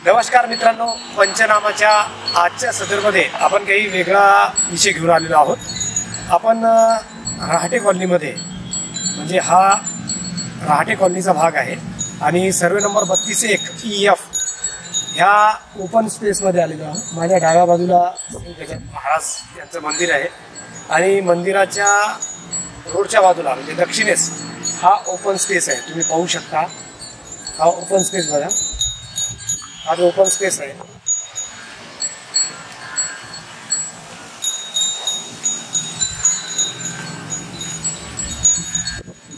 नमस्कार मित्रांनो, पंचनामाच्या आजच्या सदरमध्ये आपण काही वेगळा विषय घेऊन आलेलो आहोत। आपण राहटे कॉलनीमध्ये म्हणजे हा राहटे कॉलनीचा भाग आहे आणि सर्वे नंबर 32-1 EF ह्या ओपन स्पेसमध्ये आलेलो आहोत। माझ्या डाव्या बाजूला गजानन महाराज यांचं मंदिर आहे आणि मंदिराच्या रोडच्या बाजूला म्हणजे दक्षिणेस हा ओपन स्पेस आहे। तुम्ही पाहू शकता हा ओपन स्पेस बघा, हा जो ओपन स्पेस आहे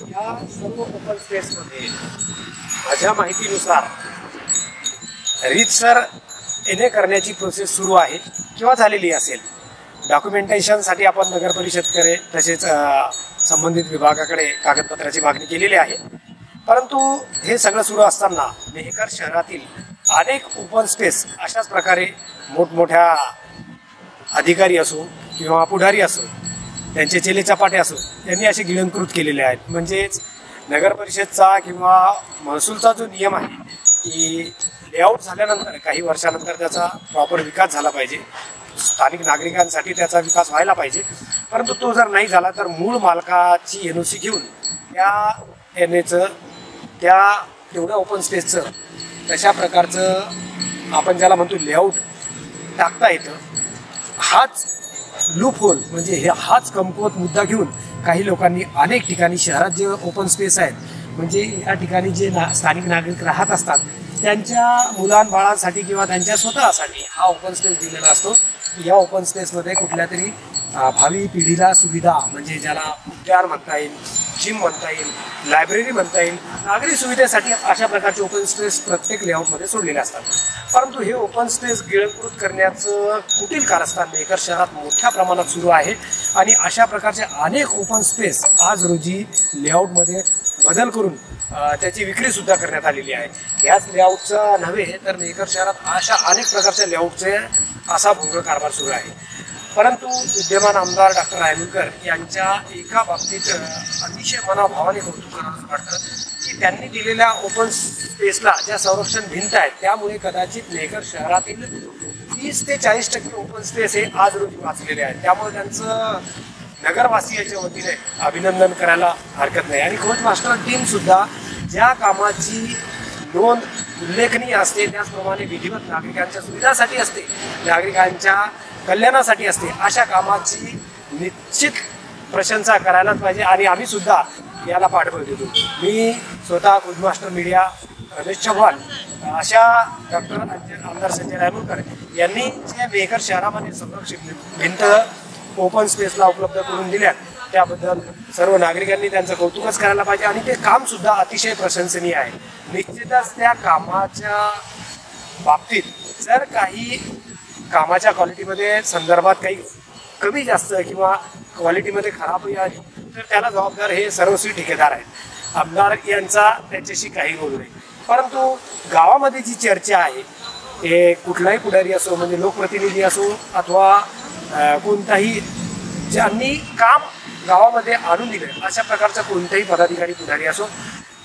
या सर्व ओपन स्पेसमध्ये माझ्या माहितीनुसार रीतसर एने करण्याची प्रोसेस सुरू आहे किंवा झालेली असेल। डॉक्युमेंटेशनसाठी आपण नगर परिषदकडे तसेच संबंधित विभागाकडे कागदपत्राची मागणी केलेली आहे, परंतु हे सगळं सुरू असताना मेहकर शहरातील अनेक ओपन स्पेस अशाच प्रकारे मोठमोठ्या अधिकारी असो किंवा पुढारी असो त्यांचे चेले चपाटे असो यांनी असे गिळंकृत केलेले आहेत। म्हणजेच नगर परिषदचा किंवा महसूलचा जो नियम आहे की लेआउट झाल्यानंतर काही वर्षानंतर त्याचा प्रॉपर विकास झाला पाहिजे, स्थानिक नागरिकांसाठी त्याचा विकास व्हायला पाहिजे, परंतु तो जर नाही झाला तर मूळ मालकाची NOC घेऊन त्या एनएचं त्या तेवढ्या ओपन स्पेसचं तशा प्रकारचं आपण ज्याला म्हणतो लेआउट टाकता येतं। हाच लूप होल म्हणजे हाच कमकुवत मुद्दा घेऊन काही लोकांनी अनेक ठिकाणी शहरात जे ओपन स्पेस आहेत म्हणजे या ठिकाणी जे स्थानिक नागरिक राहत असतात त्यांच्या मुलांबाळांसाठी किंवा त्यांच्या स्वतःसाठी हा ओपन स्पेस दिलेला असतो। या ओपन स्पेसमध्ये कुठल्या तरी भावी पिढीला सुविधा म्हणजे ज्याला उद्यान म्हणता येईल, जिम म्हणता येईल, लायब्ररी म्हणता येईल, नागरी सुविधेसाठी अशा प्रकारचे ओपन स्पेस प्रत्येक लेआउटमध्ये सोडलेले असतात। परंतु हे ओपन स्पेस गिळंकृत करण्याचं कुटील कारस्थान मेहकर शहरात मोठ्या प्रमाणात सुरू आहे आणि अशा प्रकारचे अनेक ओपन स्पेस आज रोजी लेआउटमध्ये बदल करून त्याची विक्री सुद्धा करण्यात आलेली आहे। याच लेआउटचा नव्हे तर मेहकर शहरात अशा अनेक प्रकारच्या लेआउटचे असा भोंगळ कारभार सुरू आहे। परंतु विद्यमान आमदार डॉक्टर रायमुलकर यांच्या एका बाबतीत अतिशय मनाभावाने कौतुक करावं वाटतं की त्यांनी दिलेल्या ओपन स्पेसला ज्या संरक्षण भिंत आहेत त्यामुळे कदाचित मेहकर शहरातील 30 ते 40% ओपन स्पेस हे आज रोजी वाचलेले आहेत। त्यामुळे त्यांचं नगरवासियांच्या वतीने अभिनंदन करायला हरकत नाही। आणि कोच मास्टर टीम सुद्धा ज्या कामाची नोंद उल्लेखनीय असते त्याचप्रमाणे विधिवत नागरिकांच्या सुविधासाठी असते, नागरिकांच्या कल्याणासाठी असते, अशा कामाची निश्चित प्रशंसा करायलाच पाहिजे आणि आम्ही सुद्धा याला पाठबळ देतो। मी स्वतः coach master media Ramesh Chavan अशा डॉक्टर आमदार संजय रायमुलकर यांनी जे मेहकर शहरामध्ये संरक्षित भिंत ओपन स्पेसला उपलब्ध करून दिल्यात त्याबद्दल सर्व नागरिकांनी त्यांचं कौतुकच करायला पाहिजे आणि ते काम सुद्धा अतिशय प्रशंसनीय आहे। निश्चितच त्या कामाच्या बाबतीत जर काही कामाच्या क्वालिटीमध्ये संदर्भात काही कमी जास्त किंवा क्वालिटीमध्ये खराबी आली तर त्याला जबाबदार हे सर्वस्वी ठेकेदार आहेत। आमदार यांचा त्याच्याशी काही बोलू नये, परंतु गावामध्ये जी चर्चा आहे हे कुठलाही पुढारी असो म्हणजे लोकप्रतिनिधी असो अथवा कोणताही ज्यांनी काम गावामध्ये आणून दिले अशा प्रकारचा कोणताही पदाधिकारी पुढारी असो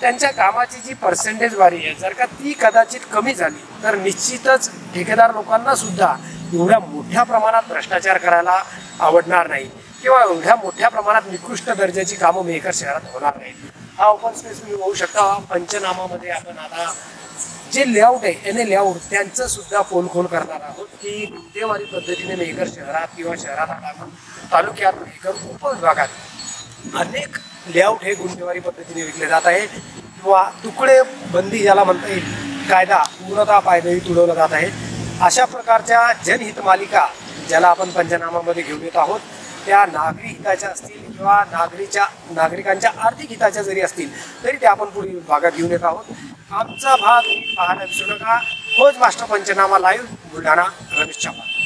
त्यांच्या कामाची जी पर्सेंटेज वारी आहे जर का ती कदाचित कमी झाली तर निश्चितच ठेकेदार लोकांना सुद्धा एवढ्या मोठ्या प्रमाणात भ्रष्टाचार करायला आवडणार नाही किंवा एवढ्या मोठ्या प्रमाणात निकृष्ट दर्जाची कामं मेहकर शहरात होणार नाहीत। हा ओपन स्पेस तुम्ही बघू शकता। पंचनामामध्ये आपण आता जे लेआउट आहे एने लेआउट त्यांचं सुद्धा पोलखोल करणार आहोत की गुंठेवारी पद्धतीने मेहकर शहरात किंवा शहरात तालुक्यात मेहकर उपविभागात अनेक लेआउट हे गुंठेवारी पद्धतीने विकले जात आहे किंवा तुकडे बंदी ज्याला म्हणता येईल कायदा पूर्णतः पायदळी तुडवला जात आहे। अशा प्रकारच्या जनहित मालिका ज्याला आपण पंचनामामध्ये घेऊन येत आहोत त्या नागरी हिताच्या असतील किंवा नागरिकांच्या आर्थिक हिताच्या जरी असतील तरी त्या आपण पुढील भागात घेऊन येत आहोत। आमचा भाग पाहायला विसरू नका। खोज मास्टर पंचनामा लाईव्ह बुलढाणा, रमेश चव्हाण।